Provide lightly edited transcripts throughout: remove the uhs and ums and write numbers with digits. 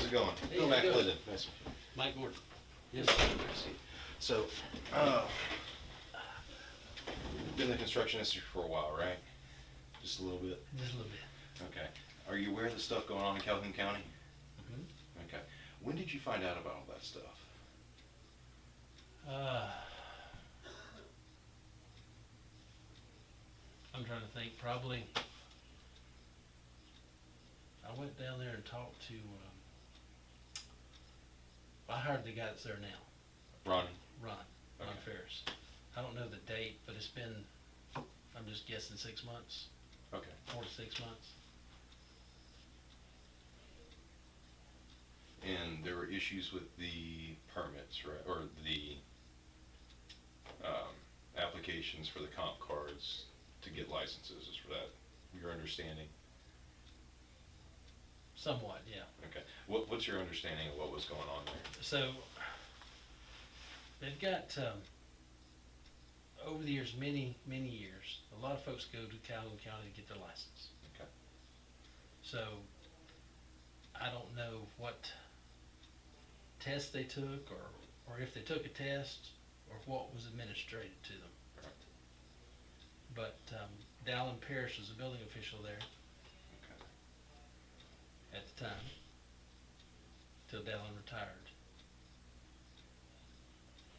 how's it going? Hey, Bill how you doing? McClellan. Nice. Mike Gordon. Yes. So, been in the construction industry for a while, right? Just a little bit? Just a little bit. Okay. Are you aware of the stuff going on in Calhoun County? Mm-hmm. Okay. When did you find out about all that stuff? I'm trying to think, probably, I went down there and talked to, I hired the guy that's there now, Ronnie? Ron Okay. Ferris. I don't know the date, but it's been, I'm just guessing 6 months, Okay. 4 to 6 months. And there were issues with the permits, right, or the applications for the comp cards to get licenses, is that your understanding? Somewhat, yeah. Okay. What's your understanding of what was going on there? So, they've got, over the years, many years, a lot of folks go to Calhoun County to get their license. Okay. So, I don't know what test they took, or if they took a test, or what was administered to them. Right. But Dallin Parrish was a building official there Okay. at the time, till Dallin retired.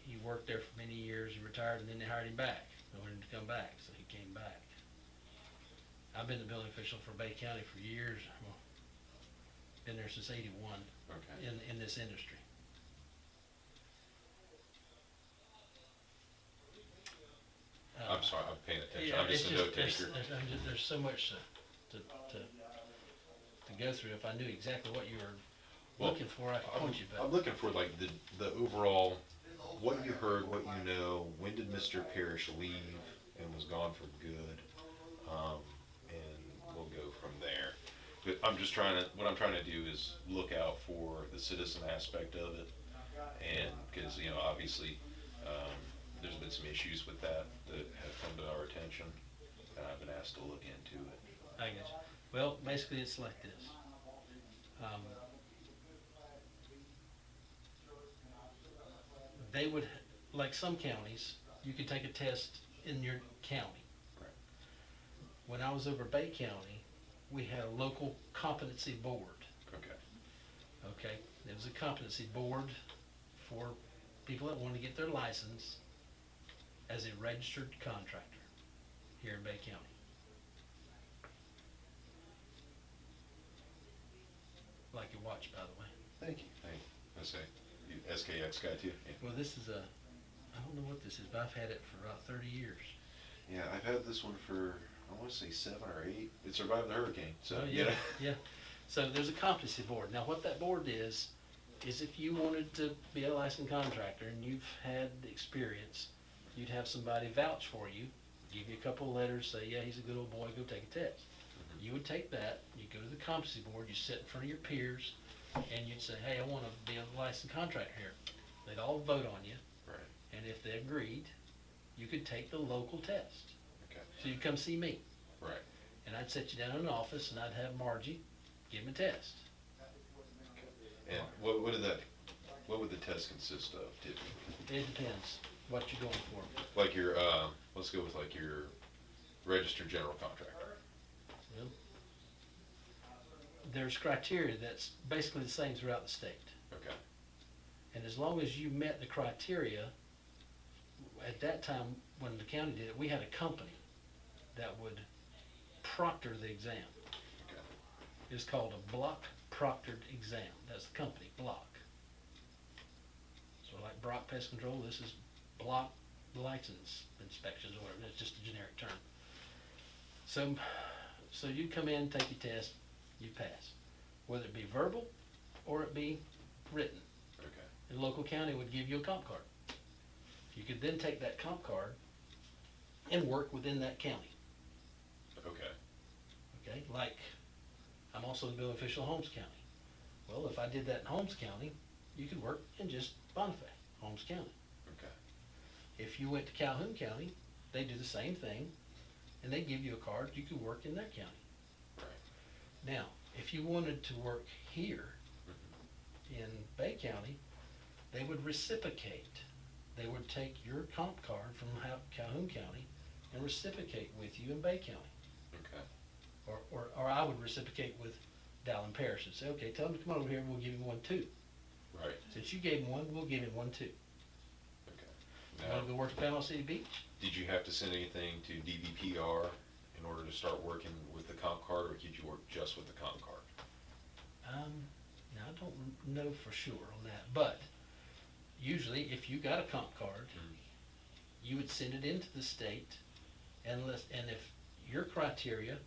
He worked there for many years, he retired, and then they hired him back. They wanted him to come back, so he came back. I've been the building official for Bay County for years, well, been there since '81 Okay. in this industry. I'm sorry, I'm paying attention. Yeah, I'm just a note taker. there's so much to go through. If I knew exactly what you were Well, looking for, I could point you, I'm but looking for like the overall, what you heard, what you know, when did Mr. Parrish leave and was gone for good? And we'll go from there. But what I'm trying to do is look out for the citizen aspect of it. And, cause, you know, obviously, there's been some issues with that have come to our attention, and I've been asked to look into it. I guess. Well, basically it's like this. They would, like some counties, you could take a test in your county. Right. When I was over Bay County, we had a local competency board. Okay. Okay, there was a competency board for people that want to get their license as a registered contractor here in Bay County. Like your watch, by the way. Thank you. Thank you. I say, you SKX guy too? Yeah. Well, this is I don't know what this is, but I've had it for about 30 years. Yeah, I've had this one for, I want to say 7 or 8. It survived the hurricane, so, Oh, you yeah, know. yeah. So there's a competency board. Now, what that board is if you wanted to be a licensed contractor and you've had the experience, you'd have somebody vouch for you, give you a couple of letters, say, yeah, he's a good old boy, go take a test. You would take that, you go to the competency board, you sit in front of your peers, and you'd say, hey, I want to be a licensed contractor here. They'd all vote on you, Right. and if they agreed, you could take the local test. Okay. So you'd come see me, Right. and I'd sit you down in an office, and I'd have Margie give him a test. And what would the test consist of typically? It depends what you're going for. Like your, let's go with like your registered general contractor. Well, there's criteria that's basically the same throughout the state. Okay. And as long as you met the criteria, at that time when the county did it, we had a company that would proctor the exam. Okay. It's called a block proctored exam. That's the company, Block. So like Brock Pest Control, this is Block License Inspections or whatever. It's just a generic term. So you come in, take your test, you pass. Whether it be verbal or it be written. Okay. The local county would give you a comp card. You could then take that comp card and work within that county. Okay. Okay, like I'm also the building official in Holmes County. Well, if I did that in Holmes County, you could work in just Bonifay, Holmes County. Okay. If you went to Calhoun County, they do the same thing, and they give you a card, you could work in that county. Right. Now, if you wanted to work here, Bay County, they would reciprocate. They would take your comp card from Calhoun County and reciprocate with you in Bay County. Okay. Or I would reciprocate with Dallin Parish and say, okay, tell him to come over here, we'll give him one too. Right. Since you gave him one, we'll give him one too. Okay. You Now, wanna go work at Panama City Beach? did you have to send anything to DVPR in order to start working with the comp card, or could you work just with the comp card? Now I don't know for sure on that, but usually if you got a comp card, you would send it into the state, and if your criteria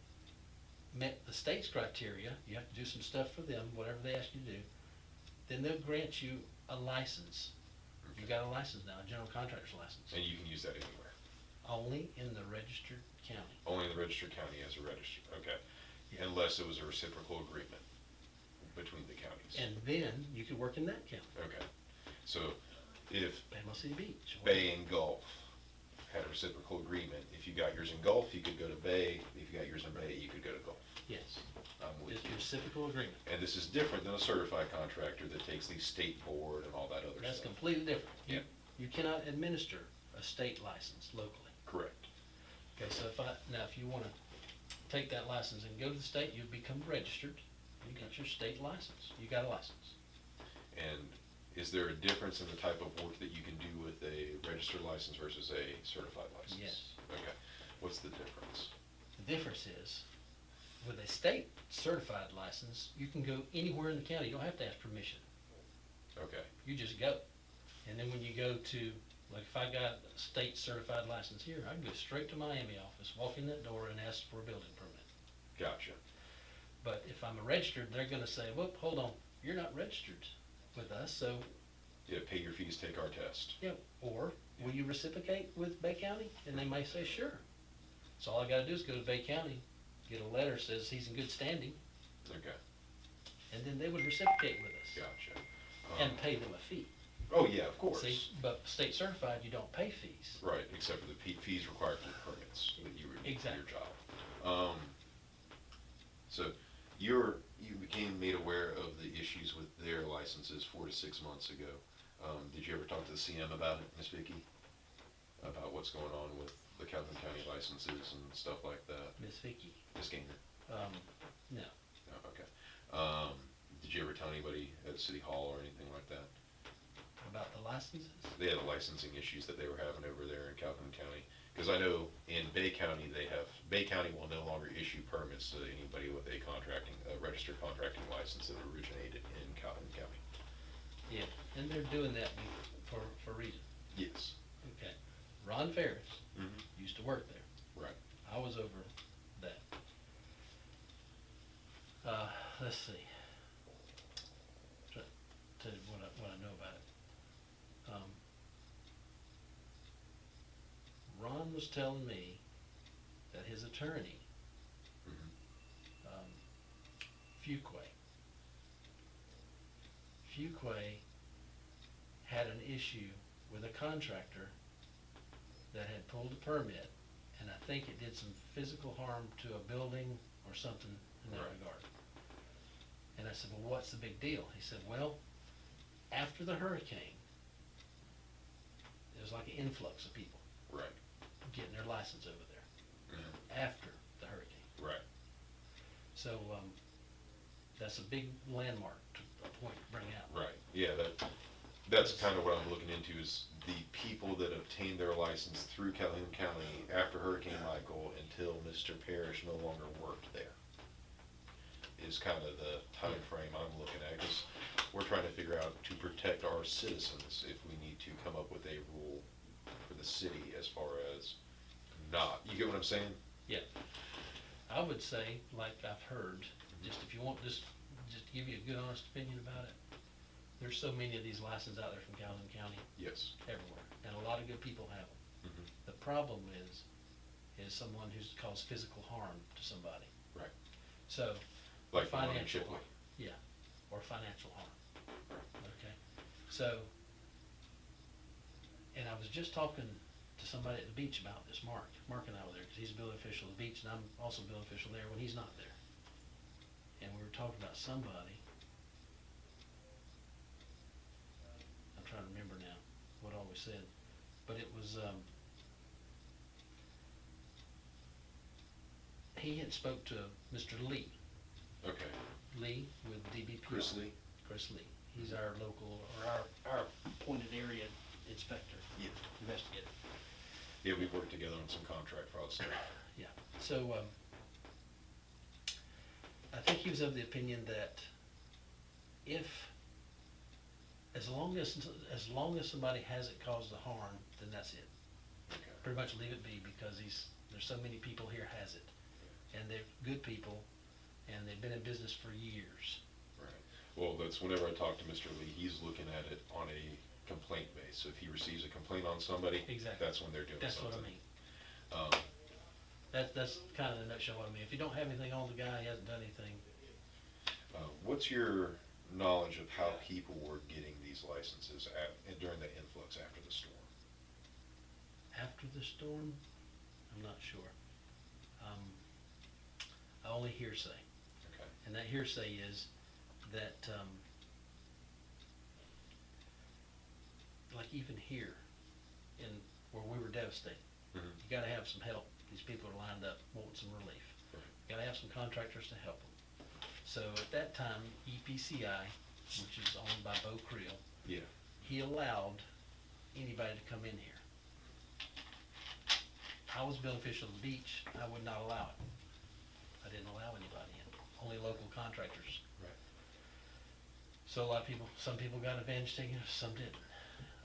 met the state's criteria, you have to do some stuff for them, whatever they ask you to do, then they'll grant you a license. Okay. You got a license now, a general contractor's license, And you can use that anywhere? only in the registered county. Only in the registered county as a registered, okay. Yeah. Unless it was a reciprocal agreement between the counties. And then you could work in that county, Okay. So if Panama City Beach. Bay and Gulf had a reciprocal agreement, if you got yours in Gulf, you could go to Bay. If you got yours in Bay, you could go to Gulf. Yes, I'm with it's a you. reciprocal agreement. And this is different than a certified contractor that takes the state board and all that other That's stuff. completely different. Yeah. You cannot administer a state license locally. Correct. Okay, so if you wanna take that license and go to the state, you become registered, you get your state license, you got a license. And is there a difference in the type of work that you can do with a registered license versus a certified license? Yes. Okay. What's the difference? The difference is, with a state certified license, you can go anywhere in the county, you don't have to ask permission, Okay. you just go. And then when you go to, like if I got a state certified license here, I can go straight to Miami office, walk in that door and ask for a building permit. Gotcha. But if I'm a registered, they're gonna say, whoop, hold on, you're not registered with us, so, Yeah, pay your fees, take our test. you know, or will you reciprocate with Bay County? And they may say, sure. So all I gotta do is go to Bay County, get a letter says he's in good standing, Okay. and then they would reciprocate with us Gotcha. and pay them a fee. Oh, yeah, of course. See, but state certified, you don't pay fees. Right, except for the fees required for the permits that you were, for Exactly. your job. So you became made aware of the issues with their licenses 4 to 6 months ago. Did you ever talk to the CM about it, Ms. Vicky? About what's going on with the Calhoun County licenses and stuff like that? Miss Vicky, Ms. Gainer? no, No, okay. Did you ever tell anybody at City Hall or anything like that? about the licenses? They had the licensing issues that they were having over there in Calhoun County. Because I know in Bay County, Bay County will no longer issue permits to anybody with a registered contracting license that originated in Calhoun County. Yeah, and they're doing that for a reason. Yes. Okay. Ron Ferris Mm-hmm. used to work there. Right. I was over that. Let's see. Tell you what I know about it. Ron was telling me that his attorney, Mm-hmm. Fuquay had an issue with a contractor that had pulled a permit, and I think it did some physical harm to a building or something in that Right. regard. And I said, well, what's the big deal? He said, well, after the hurricane, there was like an influx of people Right. getting their license over there Mm-hmm. after the hurricane. Right. So, that's a big landmark a point to bring out. Right. Yeah, that's kind of what I'm looking into is the people that obtained their license through Calhoun County after Hurricane Michael until Mr. Parrish no longer worked there. Is kind of the time frame I'm looking at, because we're trying to figure out to protect our citizens if we need to come up with a rule for the city as far as not, you get what I'm saying? Yeah. I would say, like I've heard, just if you want, just to give you a good honest opinion about it, there's so many of these licenses out there from Calhoun County Yes. everywhere, and a lot of good people have them. Mm-hmm. The problem is someone who's caused physical harm to somebody. Right. So, Like the one in financial Chipley. harm, yeah, or financial harm, okay? So, and I was just talking to somebody at the beach about this, Mark and I were there, because he's a building official at the beach, and I'm also a building official there when he's not there. And we were talking about somebody we said. But it was, he had spoke to Mr. Lee, Okay. Lee with DBPR. Chris Lee? Chris Lee. He's our local, or our appointed area inspector, Yeah. investigator. Yeah, we've worked together on some contract fraud stuff. Yeah, so, I think he was of the opinion that if, as long as somebody hasn't caused the harm, then that's it. Okay. Pretty much leave it be, because there's so many people here has it. And they're good people, and they've been in business for years. Right. Well, that's whenever I talk to Mr. Lee, he's looking at it on a complaint base. So if he receives a complaint on somebody, Exactly. that's when they're doing That's something. what I mean. That's kind of the nutshell what I mean. If you don't have anything on the guy, he hasn't done anything. What's your knowledge of how people were getting these licenses during the influx after the storm? After the storm, I'm not sure. I only hearsay. Okay. And that hearsay is that, like even here, where we were devastated, Mhm. you gotta have some help. These people are lined up wanting some relief. Right. You gotta have some contractors to help them. So at that time, EPCI, which is owned by Bo Creel, Yeah. he allowed anybody to come in here. I was building official at the beach, I would not allow it. I didn't allow anybody in, only local contractors. Right. So a lot of people, some people got advantage taken, some didn't.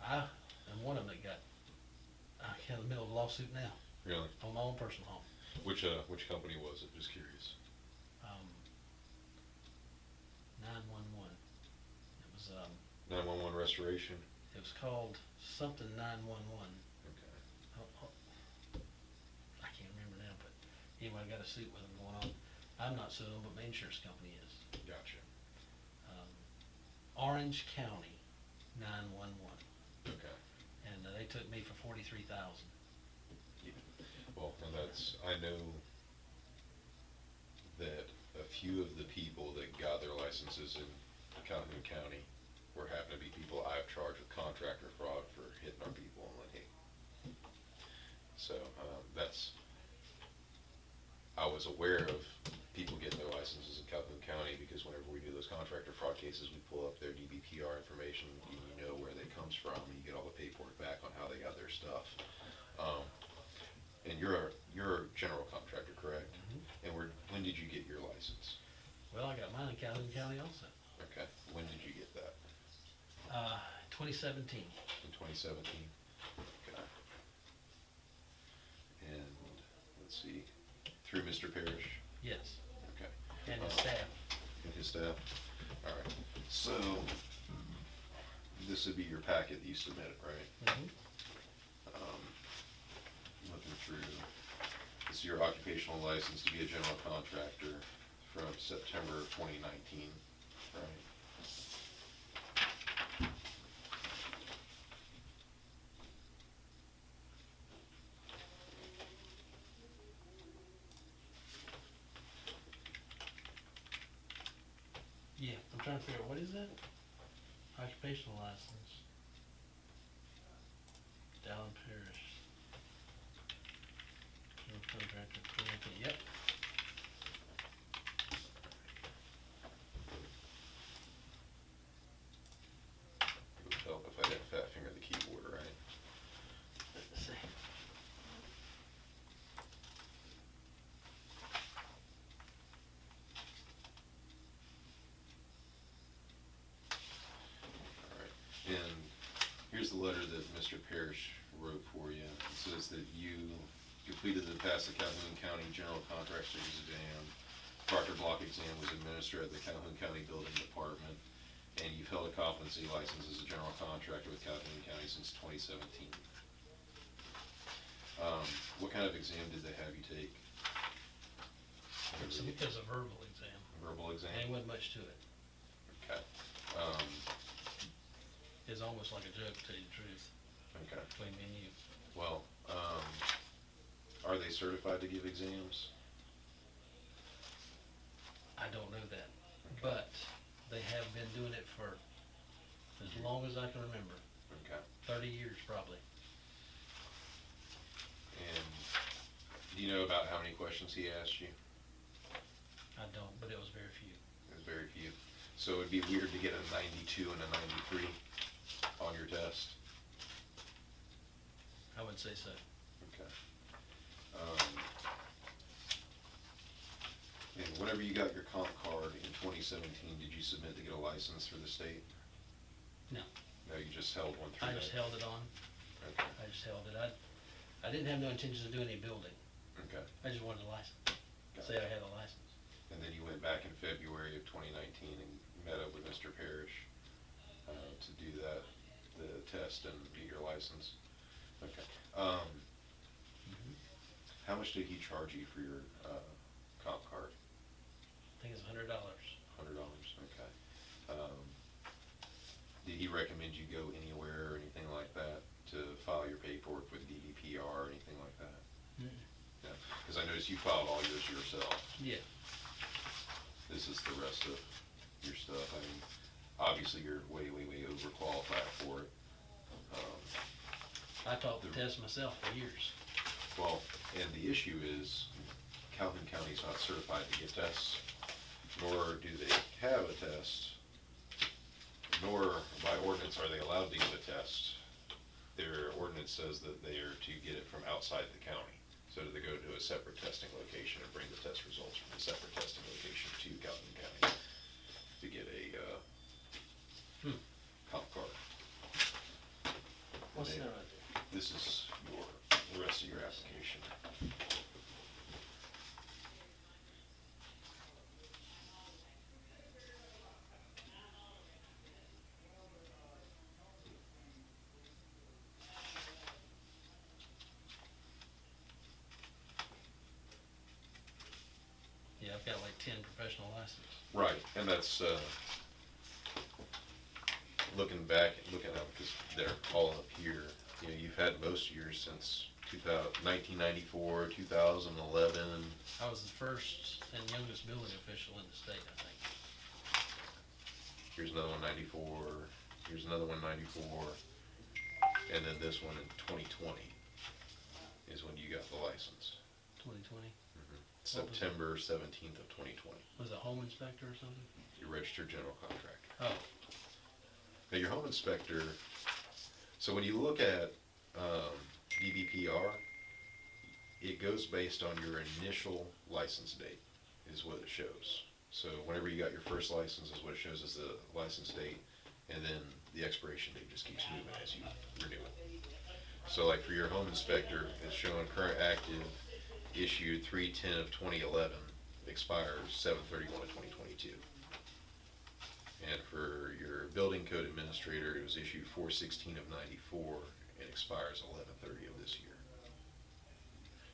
I am one of them that got, I'm in the middle of a lawsuit now, Really? on my own personal home. Which company was it? Just curious. 911. It was, 911 restoration. it was called something 911. Okay. I can't remember now, but anyway, I got a suit with them going on. I'm not suing them, but my insurance company is. Gotcha. Orange County 911, Okay. and they took me for $43,000. Yeah. Well, and I know that a few of the people that got their licenses in Calhoun County happen to be people I've charged with contractor fraud for hitting our people in Lynn. So I was aware of people getting their licenses in Calhoun County because whenever we do those contractor fraud cases, we pull up their DBPR information, and you know where they comes from, and you get all the paperwork back on how they got their stuff. And you're a general contractor, correct? Mm-hmm. And when did you get your license? Well, I got mine in Calhoun County also. Okay. When did you get that? 2017. In 2017? Okay. And let's see, through Mr. Parrish? Yes, Okay. and his staff. And his staff? All right. So this would be your packet that you submitted, right? Mm-hmm. Looking through, this is your occupational license to be a general contractor from September of 2019, right? Yeah, I'm trying to figure out, what is that? Occupational license. Dallin Parish. General contractor, 2019. Yep. It would help if I didn't fat finger the keyboard, right? Let's see. All right. And here's the letter that Mr. Parrish wrote for you. It says that you completed and passed the Calhoun County General Contractor's exam. Proctor block exam was administered at the Calhoun County Building Department, and you've held a competency license as a general contractor with Calhoun County since 2017. What kind of exam did they have you take? So it was a verbal exam. Verbal exam? Ain't wasn't much to it. Okay. It's almost like a joke, to tell you the truth, Okay. between me and you. Well, are they certified to give exams? I don't know that, but they have been doing it for as long as I can remember. Okay. 30 years probably. And do you know about how many questions he asked you? I don't, but it was very few. It was very few. So it'd be weird to get a 92 and a 93 on your test? I would say so. Okay. And whenever you got your comp card in 2017, did you submit to get a license for the state? No, No, you just held one through I that? just held it on. Okay, I just held it. I didn't have no intentions of doing any building. okay. I just wanted a license. Got Say it. I had a license. And then you went back in February of 2019 and met up with Mr. Parrish to do the test and get your license? Okay. How much did he charge you for your comp card? I think it's $100. $100, okay. Did he recommend you go anywhere or anything like that to file your paperwork with DDPR or anything like that? No, because I noticed you filed all yours yourself. Yeah. This is the rest of your stuff. I mean, obviously you're way overqualified for it. I taught the test myself for years. Well, and the issue is Calhoun County's not certified to give tests, nor do they have a test, nor by ordinance are they allowed to give a test. Their ordinance says that they are to get it from outside the county. So they go to a separate testing location and bring the test results from the separate testing location to Calhoun County to get a comp card. What's They- that right there? This is the rest of your application. Yeah, I've got like 10 professional licenses. Right, and that's, looking back, looking up, because they're all up here, you know, you've had most years since 1994, 2011. I was the first and youngest building official in the state, I think. Here's another one, 94, here's another one, 94, and then this one in 2020 is when you got the license. 2020. September 17th of 2020. Was it home inspector or something? Your registered general contractor. Oh, Now, your home inspector, so when you look at DBPR, it goes based on your initial license date, is what it shows. So whenever you got your first license is what it shows as the license date, and then the expiration date just keeps moving as you renew it. So like for your home inspector, it's showing current active, issued 3/10 of 2011, expires 7/31 of 2022. And for your building code administrator, it was issued 4/16 of 94 and expires 11/30 of this year.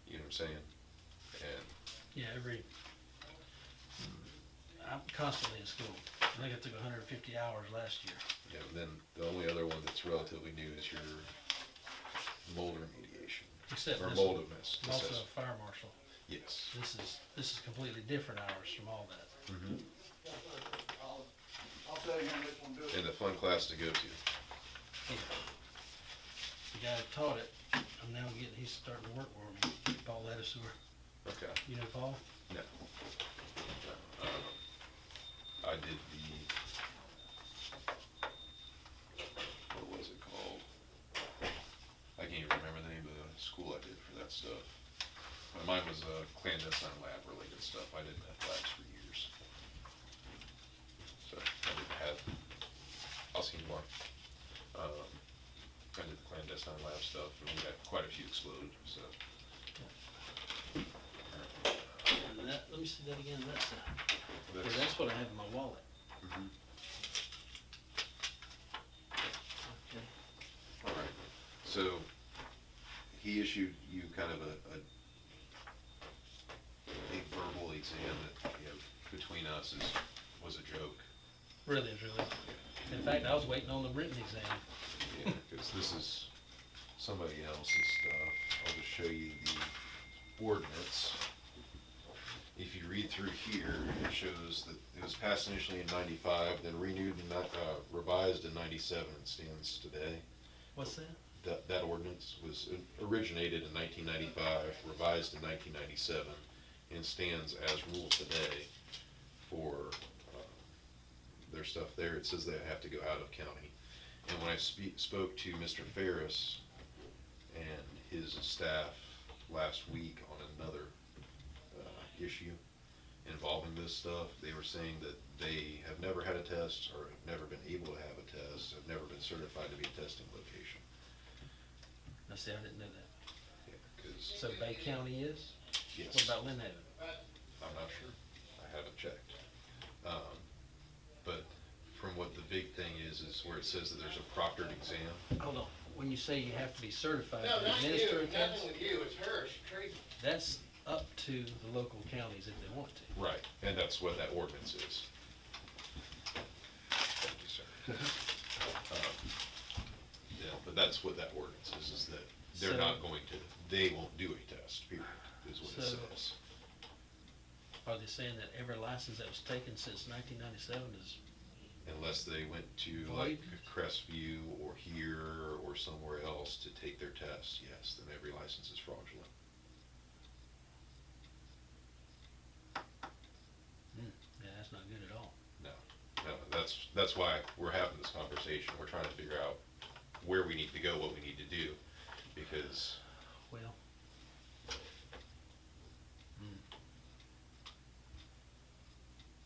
You know what I'm saying? And yeah, I'm constantly in school. I think I took 150 hours last year. you know, then the only other one that's relatively new is your mold remediation. Except Or this mold one. miss. I'm also a fire marshal. Yes. This is completely different hours from all that. Mm-hmm. I'll tell you when this one do it. And a fun class to go to. Yeah. The guy that taught it, he's starting to work for me. Paul Ledesor. Okay. You know Paul? No. I did what was it called? I can't even remember the name of the school I did for that stuff. But mine was clandestine lab related stuff. I did meth labs for years. So I didn't have, I'll see you more. I did the clandestine lab stuff and we had quite a few explode, so. And that, let me see that again. That's what I have in my wallet. Mhm. Okay. All right, so he issued you kind of a verbal exam that, you know, between us was a joke. Really and truly. In fact, I was waiting on the written exam. Yeah, because this is somebody else's stuff. I'll just show you the ordinance. If you read through here, it shows that it was passed initially in 95, then renewed and revised in 97, and stands today. What's that? That ordinance was originated in 1995, revised in 1997, and stands as rule today for their stuff there. It says they have to go out of county. And when I spoke to Mr. Ferris and his staff last week on another issue involving this stuff, they were saying that they have never had a test or have never been able to have a test, have never been certified to be a testing location. Now, see, I didn't know that. Yeah, 'cause, So Bay County is? yes, What about Lynn Haven? I'm not sure. I haven't checked. But from what the big thing is where it says that there's a proctored exam. Hold on, when you say you have to be certified No, to not administer a you, test, nothing with you, it's her, it's Tracy. that's up to the local counties if they want to. Right, and that's what that ordinance is. Thank you, sir. Yeah, but that's what that ordinance is that they're So- not going to, they won't do a test, period, is what it So- says. Are they saying that every license that was taken since 1997 is, Unless they went to like Void? Crestview or here or somewhere else to take their test, yes, then every license is fraudulent. yeah, that's not good at all. No, that's why we're having this conversation. We're trying to figure out where we need to go, what we need to do, because, Well,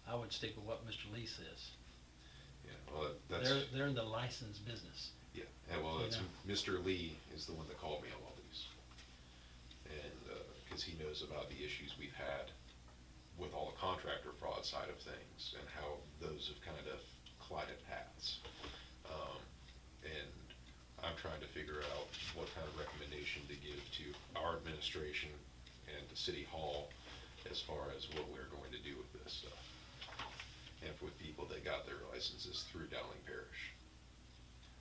I would stick with what Mr. Lee says. yeah, well, that's, They're in the license business. yeah, and well, You it's, know. Mr. Lee is the one that called me on all these. And, cause he knows about the issues we've had with all the contractor fraud side of things and how those have kind of collided paths. And I'm trying to figure out what kind of recommendation to give to our administration and to City Hall as far as what we're going to do with this stuff. And with people that got their licenses through Dowling Parish.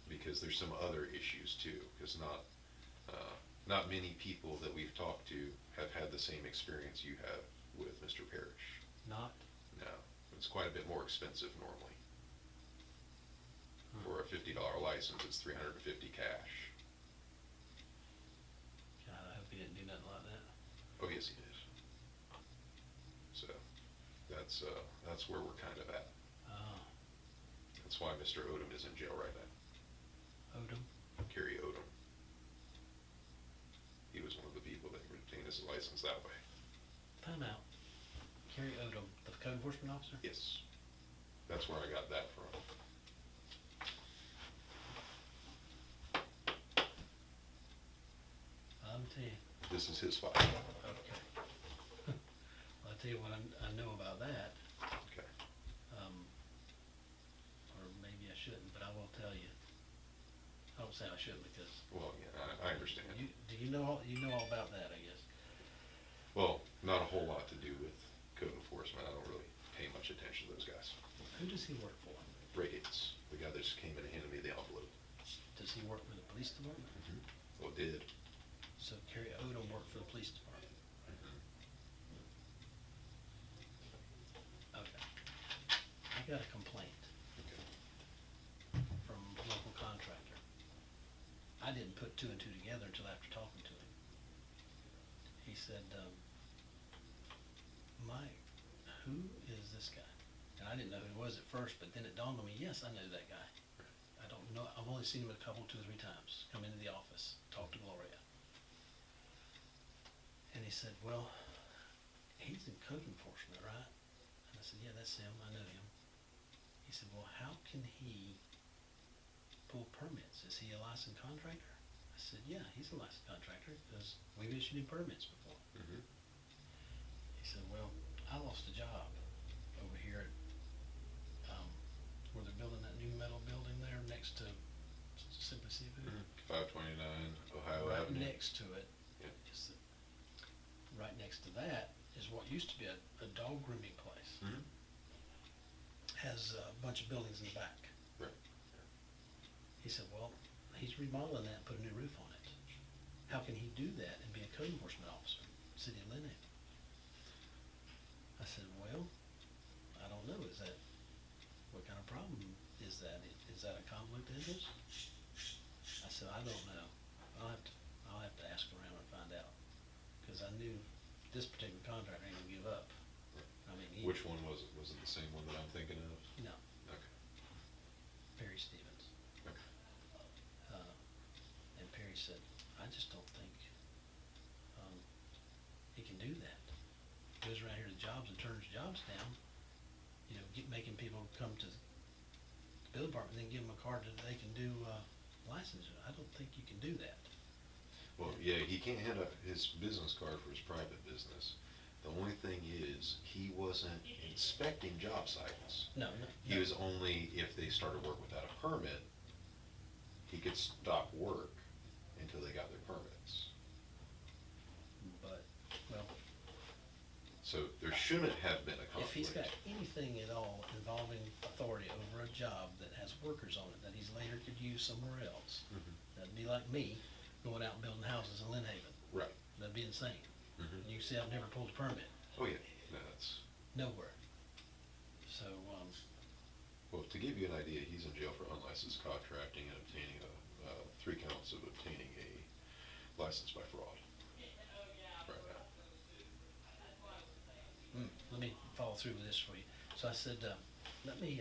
Because there's some other issues too, because not many people that we've talked to have had the same experience you have with Mr. Parrish. Not? No, it's quite a bit more expensive normally. Hmm. For a $50 license, it's $350 cash. God, I hope he didn't do nothing like that. Oh, yes, he did. So, that's where we're kind of at. Oh, That's why Mr. Odom is in jail right now. Odom? Kerry Odom. He was one of the people that retained his license that way. Time out. Kerry Odom, the code enforcement officer? Yes. That's where I got that from. I'll tell you. This is his file. Okay. Well, I'll tell you what I know about that, Okay. or maybe I shouldn't, but I will tell you. I don't say I shouldn't because Well, yeah, I understand. do you know all about that, I guess? Well, not a whole lot to do with code enforcement. I don't really pay much attention to those guys. Who does he work for? Ray Gates, the guy that just came in and handed me the envelope. Does he work for the police department? Well, did. So Kerry Odom worked for the police department. Okay. I got a complaint Okay. from a local contractor. I didn't put two and two together until after talking to him. He said, Mike, who is this guy? And I didn't know who he was at first, but then it dawned on me, yes, I know that guy. I don't know, I've only seen him a couple, 2 or 3 times, come into the office, talk to Gloria. And he said, well, he's in code enforcement, right? And I said, yeah, that's him, I know him. He said, well, how can he pull permits? Is he a licensed contractor? I said, yeah, he's a licensed contractor, because we've issued him permits before. Mm-hmm. He said, well, I lost a job over here at, where they're building that new metal building there next to Simply Seafood. 529 Ohio Right Avenue. next to it, Yeah. is right next to that is what used to be a dog grooming place. Mhm. Has a bunch of buildings in the back. Right. He said, well, he's remodeling that and put a new roof on it. How can he do that and be a code enforcement officer, City of Lynn? I said, well, I don't know, what kind of problem is that? Is that a conflict of interest? I So I don't know. I'll have to ask around and find out, cause I knew this particular contractor ain't gonna give up. I mean, Which one was it? Was it the same one that I'm thinking of? No, Okay, Perry Stevens. okay. And Perry said, I just don't think, he can do that. Goes around here to jobs and turns jobs down, making people come to the bill department, then give them a card that they can do, licensing. I don't think you can do that. Well, yeah, he can't hand out his business card for his private business. The only thing is, he wasn't inspecting job sites. No. He was only, if they started work without a permit, he could stop work until they got their permits. But, well, So there shouldn't have been a if he's got conflict. anything at all involving authority over a job that has workers on it that he's later could use somewhere else, Mhm. that'd be like me going out and building houses in Lynn Haven. Right. That'd be insane. Mhm. You can see I've never pulled a permit, Oh, yeah, no, that's, nowhere. So, well, to give you an idea, he's in jail for unlicensed contracting and obtaining 3 counts of obtaining a license by fraud. Right now. let me follow through with this for you. So I said, let me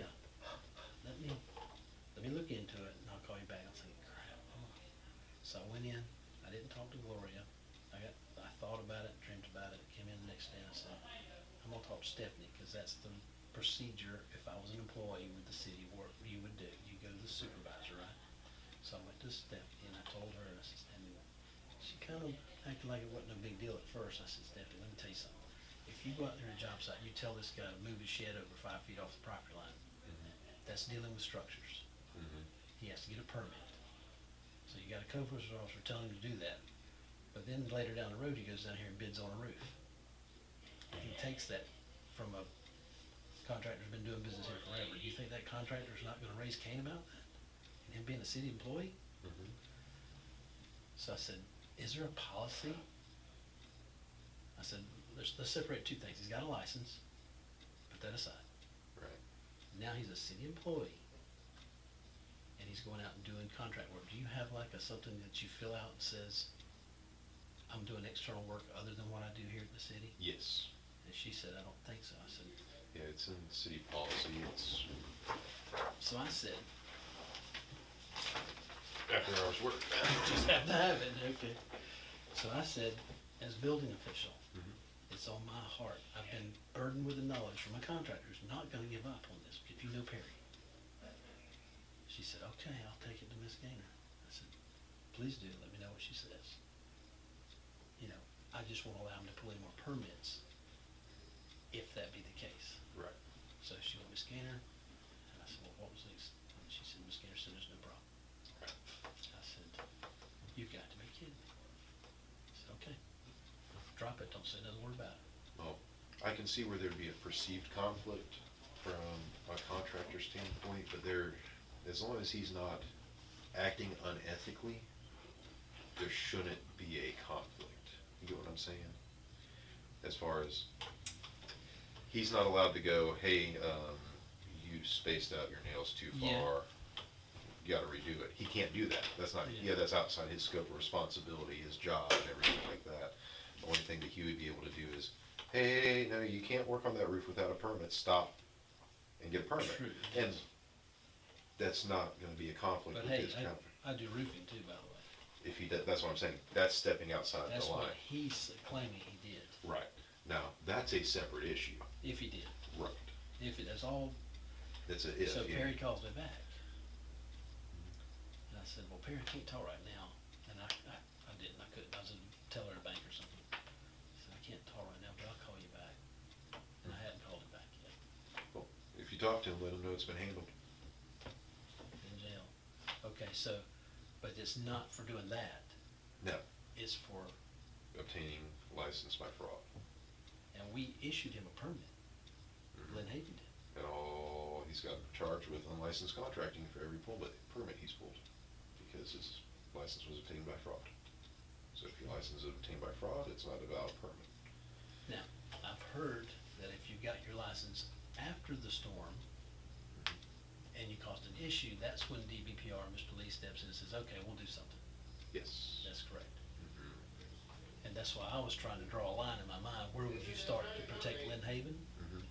look into it, and I'll call you back. I was thinking, crap. So I went in, I didn't talk to Gloria. I thought about it, dreamed about it, came in the next day and I said, I'm gonna talk to Stephanie, cause that's the procedure if I was an employee with the city, what you would do. You go to the supervisor, right? So I went to Stephanie and I told her, and I said, Stephanie, she kind of acted like it wasn't a big deal at first. I said, Stephanie, let me tell you something. If you go out there to a job site, you tell this guy to move his shed over 5 feet off the property line. That's dealing with structures. Mhm. He has to get a permit. So you got a code enforcement officer telling him to do that. But then later down the road, he goes down here and bids on a roof. He takes that from a contractor who's been doing business here forever. You think that contractor's not gonna raise Cain about that? And him being a city employee? Mhm. So I said, is there a policy? I said, let's separate 2 things. He's got a license, put that aside. Right. Now he's a city employee, and he's going out and doing contract work. Do you have like something that you fill out and says, I'm doing external work other than what I do here at the city? Yes. And she said, I don't think so. I said, Yeah, it's in city policy. It's so I said, after hours work. just have to have it, okay. So I said, as building official, Mhm. it's on my heart. I've been burdened with the knowledge from a contractor who's not gonna give up on this, if you know Perry. She said, okay, I'll take it to Miss Gaynor. I said, please do, let me know what she says. I just won't allow him to pull any more permits, if that be the case. Right. So she went, Miss Gaynor, and I said, well, what was this? And she said, Miss Gaynor said, there's no problem. Right. I said, you've got to be kidding me. I said, okay, drop it, don't say another word about it. Well, I can see where there'd be a perceived conflict from a contractor standpoint, but as long as he's not acting unethically, there shouldn't be a conflict. You get what I'm saying? As far as, he's not allowed to go, hey, you spaced out your nails too Yeah. far, you gotta redo it. He can't do that. That's not, Yeah. that's outside his scope of responsibility, his job and everything like that. The only thing that he would be able to do is, hey, no, you can't work on that roof without a permit, stop and get a permit. True. And that's not gonna be a conflict But with hey, his company. I do roofing too, by the way. If he does, that's what I'm saying, that's stepping outside That's the line. what he's claiming he did, Right, now, that's a separate issue. if he did. Right. That's all. That's a if. So yeah. Perry calls me back. And I said, well, Perry, I can't talk right now. And I didn't, I couldn't, I was in a teller at a bank or something. I said, I can't talk right now, but I'll call you back. And I hadn't called him back yet, Well, if you talk to him, let him know it's been handled. in jail. Okay, so, but it's not for doing that, No, it's for, obtaining license by fraud. and we issued him a permit. Lynn Haven did. And he's got charged with unlicensed contracting for every permit he's pulled, because his license was obtained by fraud. So if your license is obtained by fraud, it's not a valid permit. Now, I've heard that if you got your license after the storm, and you caused an issue, that's when DBPR, Mr. Lee steps in and says, okay, we'll do something. Yes. That's correct. Mhm. And that's why I was trying to draw a line in my mind, where would you start to protect Lynn Haven? Mhm.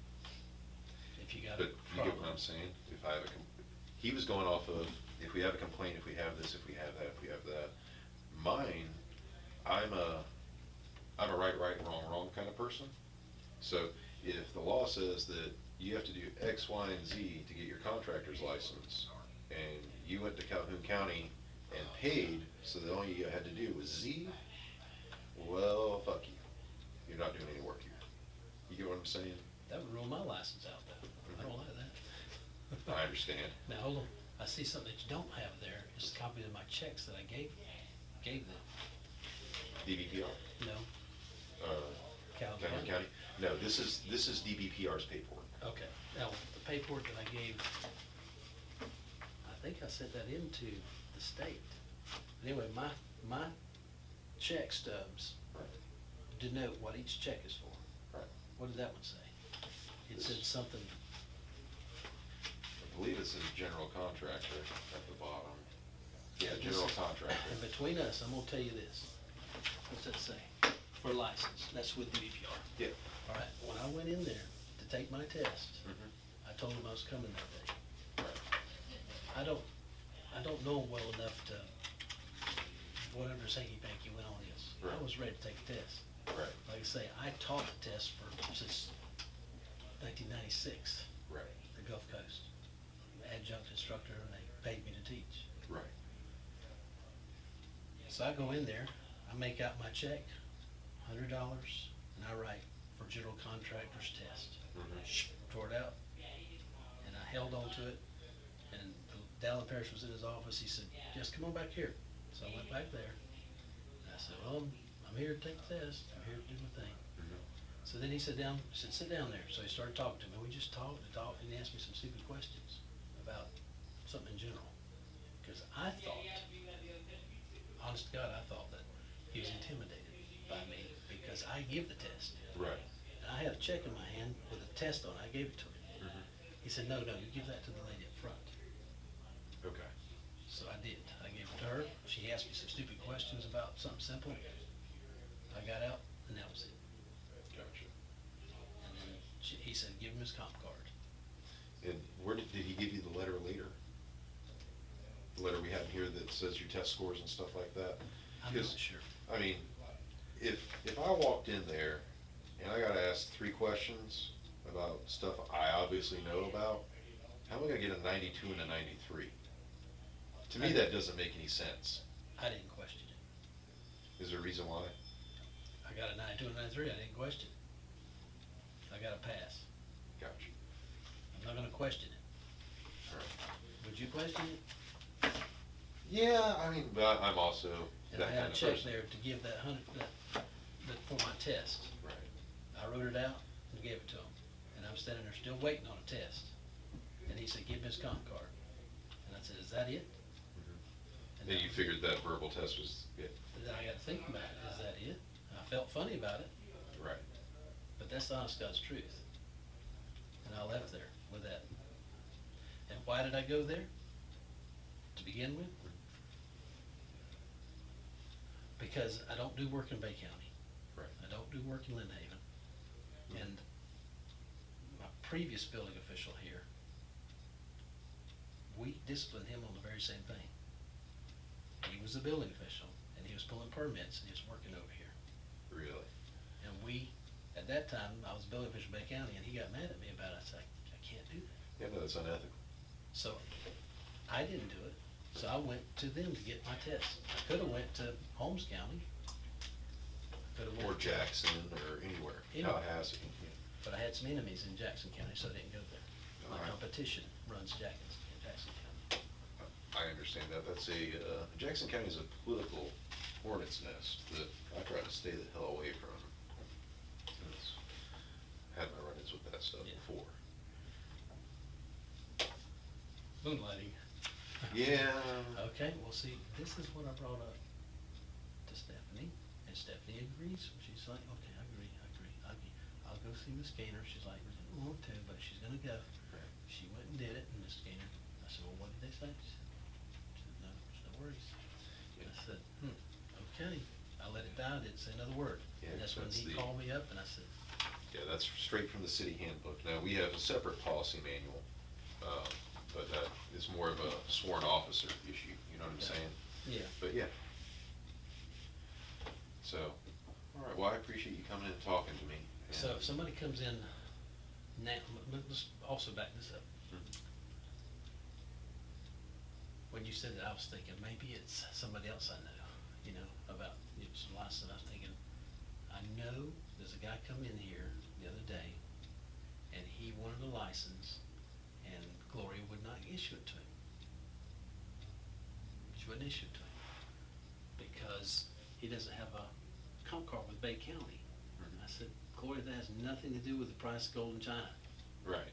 If you got a But you problem. get what I'm saying? If I have he was going off of, if we have a complaint, if we have this, if we have that, if we have that. Mine, I'm a right, wrong kind of person. So if the law says that you have to do X, Y, and Z to get your contractor's license, and you went to Calhoun County and paid, so that all you had to do was Z, well, fuck you. You're not doing any work here. You get what I'm saying? That would rule my license out though. I don't like that. I understand. Now, hold on. I see something that you don't have there. It's a copy of my checks that I gave them. DBPR? No, Uh, Calhoun Calhoun County. County? No, this is DBPR's paperwork. Okay. Now, the paperwork that I gave, I think I sent that into the state. Anyway, my check stubs denote what each check is for. Right. What did that one say? It said something, I believe it's in general contractor at the bottom. Yeah, general contractor. and between us, I'm gonna tell you this. What's that say? For license, that's with DVPR. Yeah. All right, when I went in there to take my test, Mhm. I told them I was coming that day. Right. I don't know them well enough to, whatever hanky-panky went on is. I Right. was ready to take the test. Right. Like I say, I taught the test since 1996, Right. the Gulf Coast. Adjunct instructor, and they paid me to teach. Right. So I go in there, I make out my check, $100, and I write for general contractor's test. Mhm. Tore it out, and I held on to it, and Dallin Parrish was in his office. He said, just come on back here. So I went back there, and I said, well, I'm here to take the test, I'm here to do my thing. Mhm. So then he said, sit down there. So he started talking to me. We just talked and talked, and he asked me some stupid questions about something in general. Because I thought, honest to God, I thought that he was intimidated by me because I give the test. Right. And I had a check in my hand with a test on it. I gave it to him. Mhm. He said, no, you give that to the lady up front. Okay. So I did. I gave it to her. She asked me some stupid questions about something simple. I got out, and that was it. Gotcha. And then he said, give him his comp card. And where did he give you the letter later? The letter we have here that says your test scores and stuff like that? I'm 'Cause, not sure. I mean, if I walked in there and I got asked 3 questions about stuff I obviously know about, how am I gonna get a 92 and a 93? To me, that doesn't make any sense. I didn't question it. Is there a reason why? I got a 92 and 93. I didn't question it. I got a pass. Gotcha. I'm not gonna question it. All right. Would you question it? Yeah, I mean, but I'm also And that I kind had a of check person. there to give that for my test. Right. I wrote it out and gave it to him. And I'm standing there still waiting on a test. And he said, give me his comp card. And I said, is that it? And And you figured that verbal test was it? then I got to thinking about it. Is that it? I felt funny about it, Right. but that's the honest God's truth. And I left there with that. And why did I go there? To begin with? Because I don't do work in Bay County. Right. I don't do work in Lynn Haven. And my previous building official here, we disciplined him on the very same thing. He was a building official, and he was pulling permits, and he was working over here. Really? And we, at that time, I was a building official in Bay County, and he got mad at me about it. I said, I can't do that. Yeah, no, that's unethical. So I didn't do it, so I went to them to get my test. I could have went to Holmes County. I could have Or went Jackson, or anywhere. Anywhere. Tallahassee. But I had some enemies in Jackson County, so I didn't go there. My Alright. competition runs Jackson County. I understand that. That's Jackson County is a political hornet's nest that I try to stay the hell away from. It's had my run-ins with that stuff Yeah. before. Moonlighting. Yeah. Okay, well, see, this is what I brought up to Stephanie, and Stephanie agrees. She's like, okay, I agree. I'll go see Miss Gaynor. She's like, I don't want to, but she's gonna go. She went and did it, and Miss Gaynor, I said, well, what did they say? She said, no, there's no worries. I said, okay. I let it die, didn't say another word. Yeah, And that's when that's he the- called me up and I said, Yeah, that's straight from the city handbook. Now, we have a separate policy manual, but that is more of a sworn officer issue, you know what I'm Yeah. saying? yeah. But yeah. So, all right, well, I appreciate you coming in and talking to me. and- So if somebody comes in now, let's also back this up. Mhm. When you said that, I was thinking maybe it's somebody else I know, you know, about some license. I was thinking, I know there's a guy come in here the other day and he wanted a license and Gloria would not issue it to him. She wouldn't issue it to him because he doesn't have a comp card with Bay County. And I said, Gloria, that has nothing to do with the price of gold in China. Right.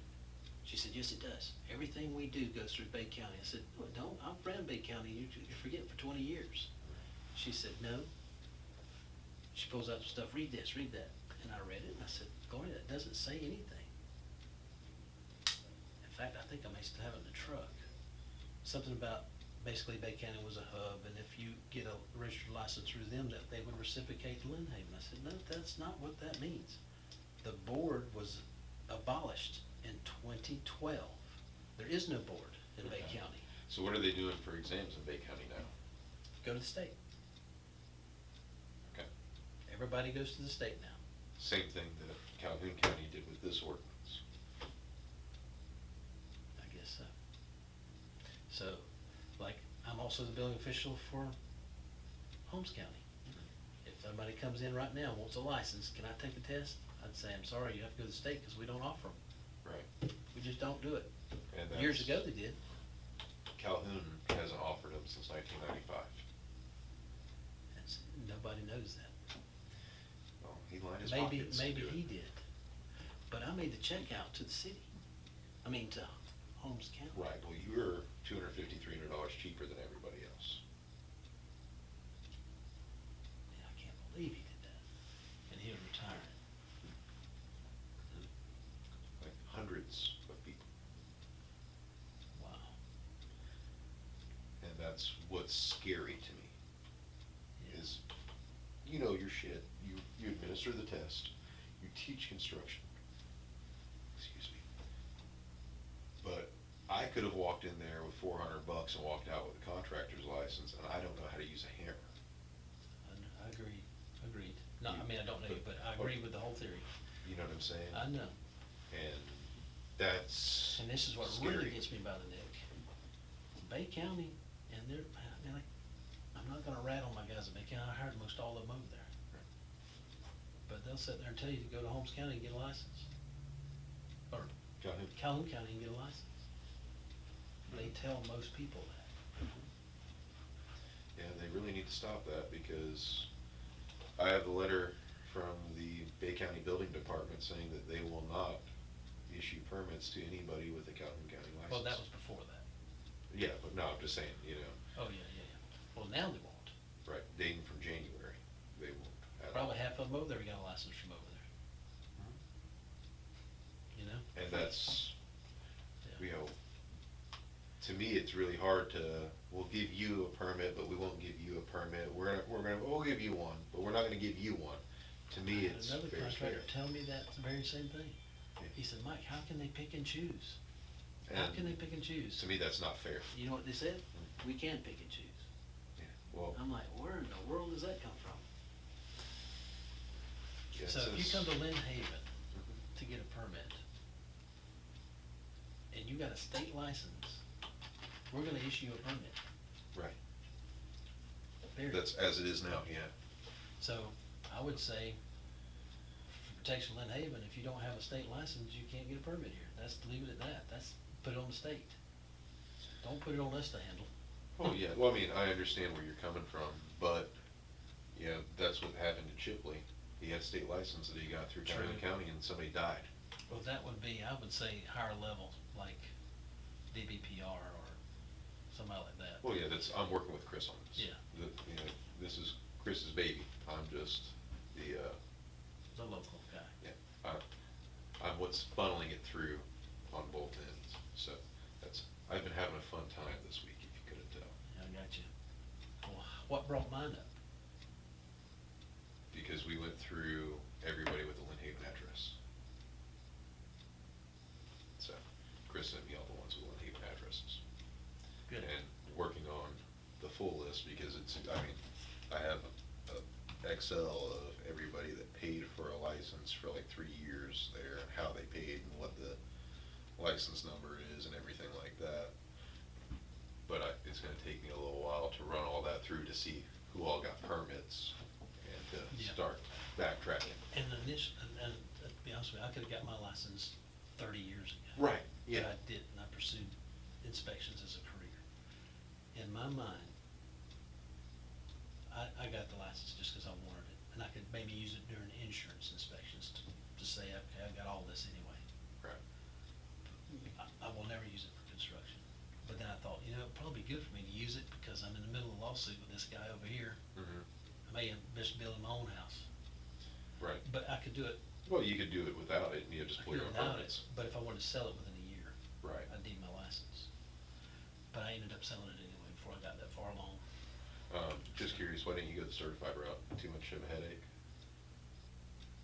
She said, yes, it does. Everything we do goes through Bay County. I said, no, it don't. I've ran Bay County. You're forgetting for 20 years. She said, no. She pulls out some stuff. Read this, read that. And I read it, and I said, Gloria, that doesn't say anything. In fact, I think I may still have it in the truck. Something about basically Bay County was a hub, and if you get a registered license through them, that they would reciprocate to Lynn Haven. I said, no, that's not what that means. The board was abolished in 2012. There is no board in Bay Okay. County. So what are they doing for exams in Bay County now? Go to the state. Okay. Everybody goes to the state now. Same thing that Calhoun County did with this ordinance. I guess so. So, like, I'm also the billing official for Holmes County. If somebody comes in right now and wants a license, can I take the test? I'd say, I'm sorry, you have to go to the state because we don't offer them. Right. We just don't do it. And Years that's- ago they did. Calhoun hasn't offered them since 1995. That's, nobody knows that. Well, he lined his Maybe, pockets to maybe do it. he did. But I made the check out to the city. I mean, to Holmes County. Right, well, you were $250, $300 cheaper than everybody else. Man, I can't believe he did that. And he was retiring. Like hundreds of people. Wow. And that's what's scary to me, Yeah. is you know your shit, you administer the test, you teach construction. Excuse me. But I could have walked in there with $400 and walked out with a contractor's license, and I don't know how to use a hammer. I agree, agreed. No, I mean, I don't know you, but I agree with the whole theory. You know what I'm saying? I know. And that's And this is what scary. really gets me by the neck. Bay County, and they're, I mean, I'm not gonna rat on my guys at Bay County, I hired most all of them over there. But they'll sit there and tell you to go to Holmes County and get a license. Or Calhoun. Calhoun County and get a license. They tell most people that. Yeah, they really need to stop that, because I have a letter from the Bay County Building Department saying that they will not issue permits to anybody with a Calhoun County license. Well, that was before that. Yeah, but no, I'm just saying, you know, Oh, yeah, yeah, yeah. Well, now they won't. right, dating from January, they won't at all. Probably half of them over there got a license from over there. You know? And that's, Yeah. you know, to me, it's really hard to, we'll give you a permit, but we won't give you a permit. We'll give you one, but we're not gonna give you one. To me, it's Another fair. contractor tell me that very same thing. Yeah. He said, Mike, how can they pick and choose? How And can they pick and choose? to me, that's not fair. You know what they said? We can pick and choose. Yeah, well, I'm like, where in the world does that come from? yeah, it So if you says- come to Lynn Haven to get a permit, and you got a state license, we're gonna issue a permit. Right, Period. that's as it is now, yeah. So I would say, for protection of Lynn Haven, if you don't have a state license, you can't get a permit here. That's, leave it at that. That's, put it on the state. Don't put it on us to handle. Oh, yeah, well, I mean, I understand where you're coming from, but, you know, that's what happened to Chipley. He had a state license that he got through Calhoun True. County, and somebody died. Well, that would be, I would say, higher level, like DBPR or somebody like that. Well, yeah, I'm working with Chris on this. Yeah. You know, this is Chris's baby, I'm just the, The local guy. yeah, I'm what's funneling it through on both ends, so I've been having a fun time this week, if you couldn't tell, I got you. Well, what brought mine up? because we went through everybody with the Lynn Haven address. So, Chris sent me all the ones with Lynn Haven addresses. Good. And working on the full list, because it's, I mean, I have a Excel of everybody that paid for a license for like 3 years there, and how they paid and what the license number is and everything like that. But it's gonna take me a little while to run all that through to see who all got permits and to Yeah. start backtracking. And and to be honest with you, I could've got my license 30 years ago. Right, yeah. But I didn't, I pursued inspections as a career. In my mind, I got the license just because I wanted it, and I could maybe use it during insurance inspections to say, okay, I've got all this anyway. Right. I will never use it for construction. But then I thought, it'd probably be good for me to use it because I'm in the middle of a lawsuit with this guy over here. Mm-hmm. I may have just building my own house, Right. but I could do it. Well, you could do it without it, and you just I pull could your do own it without it, permits. but if I wanted to sell it within a year, Right. I'd need my license. But I ended up selling it anyway before I got that far along. Just curious, why didn't you go the certified route? Too much of a headache?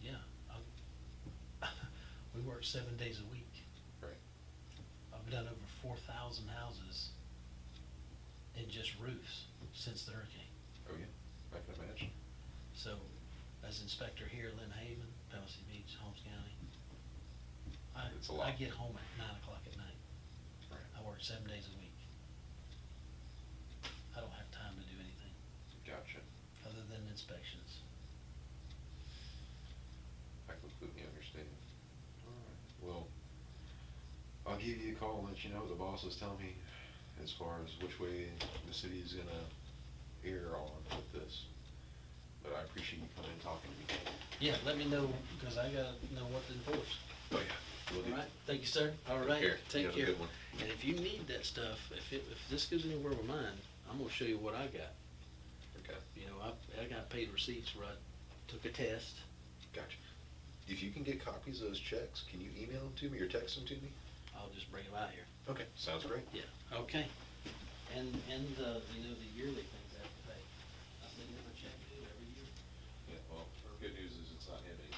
Yeah, we work 7 days a week. Right. I've done over 4,000 houses in just roofs since the hurricane. Oh, yeah, I can imagine. So, as inspector here, Lynn Haven, Palisade Beach, Holmes County, It's a lot. I get home at 9 o'clock at night. Right. I work 7 days a week. I don't have time to do anything Gotcha. other than inspections. I completely understand. All right. Well, I'll give you a call and let you know what the bosses tell me as far as which way the city is gonna err on with this. But I appreciate you coming and talking to me. Yeah, let me know, because I gotta know what to enforce. Oh, yeah. Will do. All right, thank you, sir. All Take right, care. take You have a care. good one. And if you need that stuff, if this goes anywhere with mine, I'm gonna show you what I got. Okay. I got paid receipts where I took a test. Gotcha. If you can get copies of those checks, can you email them to me or text them to me? I'll just bring them out here. Okay, sounds great. Yeah, okay. And the yearly things I have to pay. I send them a check too every year. Yeah, well, good news is it's not hitting